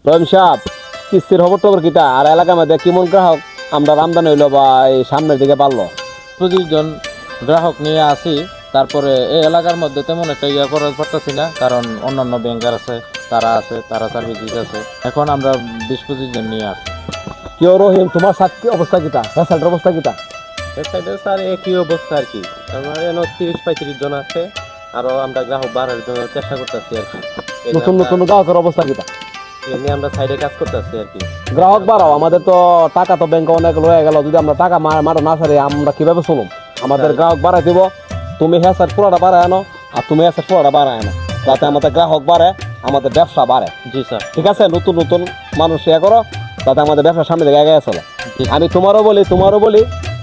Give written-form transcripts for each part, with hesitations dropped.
রহিম সাহেব, কিস্তির খবর টবর কিতা আর এলাকার মধ্যে কেমন গ্রাহক আমরা আমদানি হইলো বা এই সামনের দিকে বাড়লো? 25 জন গ্রাহক নিয়ে আসি, তারপরে এই এলাকার মধ্যে তেমন একটা ইয়ে করতে পারতেছি না, কারণ অন্যান্য ব্যাংকার আছে, তারা সার্ভিস দিতেছে। এখন আমরা 20-25 জন নিয়ে আসি। কেউ রহিম, তোমার সাথে অবস্থা কিতা, রেসাল্টের অবস্থা কিতা? স্যার একই অবস্থা আর কি। আমার 30-35 জন আছে, আরো আমরা গ্রাহক বাড়ার জন্য চেষ্টা করতেছি আর কি। নতুন নতুন গ্রাহকের অবস্থা কিতা? এমনি আমরা সাইডে কাজ করতেছি আর কি। গ্রাহক বাড়াও, আমাদের তো টাকা তো ব্যাংকে অনেক লয়ে গেল, যদি আমরা টাকা মারা না ছাড়ি আমরা কিভাবে চলুম? আমাদের গ্রাহক বাড়াই দিব, তুমি হ্যাঁ স্যার পুরোটা বাড়ায় আনো আর তুমি হ্যাঁ স্যার পুরোটা বাড়ায় আনো, যাতে আমাদের গ্রাহক বাড়ে, আমাদের ব্যবসা বাড়ে। জি স্যার। ঠিক আছে, নতুন নতুন মানুষ ইয়ে করো, যাতে আমাদের ব্যবসার সামনে দিকে এগিয়ে চলে। আমি তোমারও বলি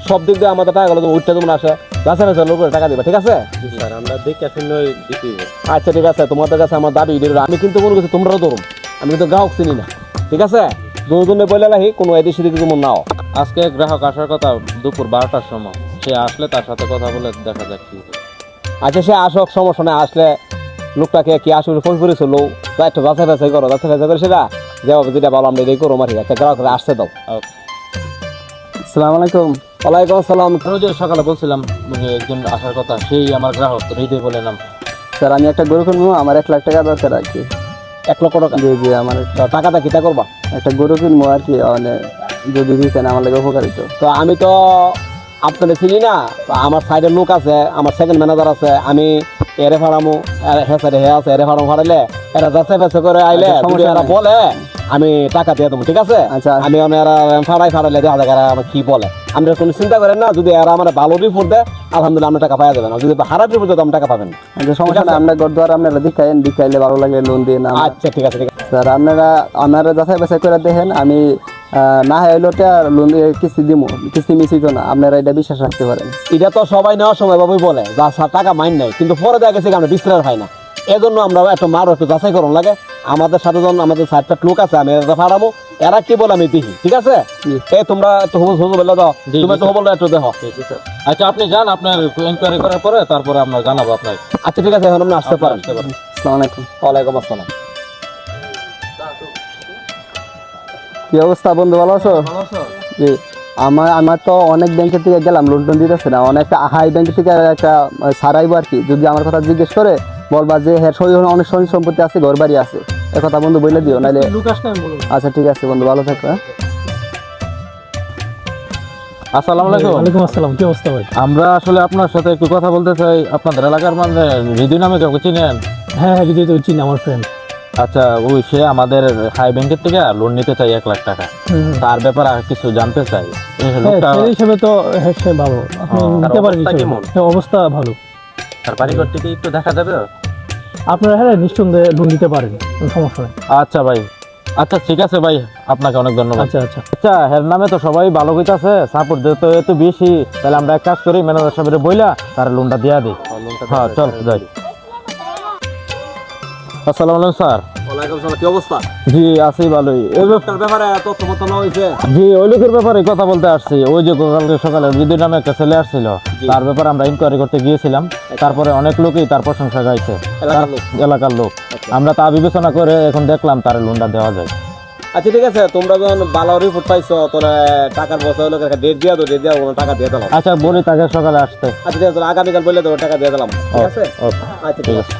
সব দিক দিয়ে আমাদের টাকাগুলো তুমি উঠতে তোমরা আসে গাছের লোকের টাকা দিবা, ঠিক আছে? স্যার আমরা দেখে শুনে দিতে হবে। আচ্ছা ঠিক আছে, তোমাদের কাছে আমার দাবি আমি কিন্তু কোনো কিছু তোমরাও ধরুন, আমি কিন্তু গ্রাহক চিনি না, ঠিক আছে? দুজনে বলে রাখি কোনো এদিক সেদিকে তোমার নাও। আজকে গ্রাহক আসার কথা দুপুর 12টার সময়, সে আসলে তার সাথে কথা বলে দেখা যাক কি হয়। আচ্ছা সে আসক, সমস্যা নেই। আসলে লোকটাকে কি আসলে ফোন করেছিল, তা একটু যাচাই বাছাই করো, যাচাই বাছাই করে সেটা যেভাবে যেটা ভালো আমরা এটাই করো মারি। আচ্ছা গ্রাহকরা আসতে দাও। আসসালামু আলাইকুম। ওয়ালাইকুম আসসালাম। রোজ সকালে বলছিলাম যে একজন আসার কথা, সেই আমার গ্রাহক হৃদয় বলে নাম। স্যার আমি একটা গরু কিনবো, আমার 1 লাখ টাকা দরকার আর কি। 1 লক্ষ টাকা? জি জি, আমার তো টাকাটা কিতা করবা? একটা গরু কিনবো আর কি, মানে যদি দিতেন আমার লাগে উপকারিত। তো আমি তো আপনাদের চিনি না, তো আমার সাইডের লোক আছে, আমার সেকেন্ড ম্যানেজার আছে, আমি এরে ফাড়ামো, হ্যাঁ স্যার হ্যাঁ আছে, এরে ফাড়ামো ফাড়াইলে এরা যাচাই বাছাই করে আইলে আচ্ছা, সমস্যা যদি এরা নাই। বলে আমি টাকা দিয়ে দেবো, ঠিক আছে? আচ্ছা। আমি এরা ফাড়াইলে দেখা যায় এরা আমার কি বলে। আমরা কোনো চিন্তা করেন না, যদি এরা আমার ভালো রিপোর্ট দেয় আলহামদুলিল্লাহ আমরা টাকা পাওয়া যাবে না, যদি খারাপ রিপোর্ট দেয় আমি টাকা পাবেন না। আচ্ছা সমস্যা না, আপনার ঘর দ্বার আপনারা দেখাইলে ভালো লাগে, লোন দিন। আচ্ছা ঠিক আছে, ঠিক আছে। স্যার আপনারা যাচাই বাছাই করে দেখেন, আমি না হইলো লোন কিস্তি দিব, কিস্তি মিশিত না, আপনারা এটা বিশ্বাস রাখতে পারেন। এটা তো সবাই নেওয়ার সময় বাবুই বলে যা টাকা মাইন নাই, কিন্তু পরে দেখা গেছে আমরা বিস্তার হয় না, এজন্য আমরা একটু মারো একটু যাচাই করুন লাগে। আমাদের সাথে যখন আমাদের 60 লোক আছে, আমি এরা ফাড়াবো, এরা কি বলে আমি দেখি, ঠিক আছে? এই তোমরা একটু হুজুর বলে দাও, তুমি একটু বলে একটু দেখো। আচ্ছা আপনি যান, আপনার ইনকোয়ারি করার পরে তারপরে আমরা জানাবো আপনাকে। আচ্ছা ঠিক আছে, এখন আপনি আসতে পারেন। আসসালামু আলাইকুম। ওয়ালাইকুম আসসালাম। কি অবস্থা বন্ধু, ভালো আছো? জি, আমার তো অনেক ব্যাংকের থেকে গেলাম, লোন টোন দিতেছে না, অনেক হাই ব্যাংকের থেকে একটা সারাইবো আর কি। যদি আমার কথা জিজ্ঞেস করে বলবা যে হ্যাঁ সই অনেক সই সম্পত্তি আছে, ঘর বাড়ি আছে, এ কথা বন্ধু বলে দিও নাহলে। আচ্ছা ঠিক আছে বন্ধু, ভালো থাকো। আসসালামু আলাইকুম। ওয়ালাইকুম আসসালাম। কি অবস্থা ভাই? আমরা আসলে আপনার সাথে একটু কথা বলতে চাই। আপনাদের এলাকার মানে হৃদয় নামে কাউকে চিনেন? হ্যাঁ হ্যাঁ, যদি তো চিনি, আমার ফ্রেন্ড। আচ্ছা, ওই সে আমাদের হাই ব্যাংকের থেকে লোন নিতে চাই 1 লাখ টাকা। তার ব্যাপারে আর কিছু জানতে চাই। এই লোকটা সেই হিসেবে তো হ্যাঁ সে ভালো, আপনি নিতে পারেন। অবস্থা কেমন? হ্যাঁ, অবস্থা ভালো। তার বাড়িঘর থেকে একটু দেখা যাবে? আপনারা হ্যাঁ নিঃসন্দেহে লোন দিতে পারেন, কোনো সমস্যা নেই। আচ্ছা ভাই, আচ্ছা ঠিক আছে ভাই, আপনাকে অনেক ধন্যবাদ। আচ্ছা আচ্ছা। আচ্ছা এর নামে তো সবাই ভালো কইতাছে, সাপোর্ট দিতে এত বেশি, তাহলে আমরা এক কাজ করি, ম্যানেজার সাহেবের বইলা তার লোনটা দিয়া দিই। হ্যাঁ চল যাই। আসসালামু আলাইকুম স্যার। ওয়ালাইকুম আসসালাম। কি অবস্থা? জি আছি ভালোই। এই লোকটার ব্যাপারে তথ্য মতো না হয়েছে? জি ওই লোকের ব্যাপারে কথা বলতে আসছি। ওই যে কালকে সকালে হৃদয় নামে একটা ছেলে আসছিল, তার ব্যাপারে আমরা ইনকোয়ারি করতে গিয়েছিলাম। তারপরে অনেক লোকই তার প্রশংসা গাইছে, এলাকার লোক। আমরা তা বিবেচনা করে এখন দেখলাম তার লোনটা দেওয়া যায়। আচ্ছা ঠিক আছে, তোমরা যখন ভালো রিপোর্ট পাইছো তোরা টাকার বছর লোকের ডেট দিয়া দো, ডেট দিয়া টাকা দিয়ে দিলাম। আচ্ছা বলি তাকে সকালে আসতে। আচ্ছা ঠিক আছে, আগামীকাল বললে তো টাকা দিয়ে দিলাম, ঠিক আছে? ওকে, আচ্ছা ঠিক আছে।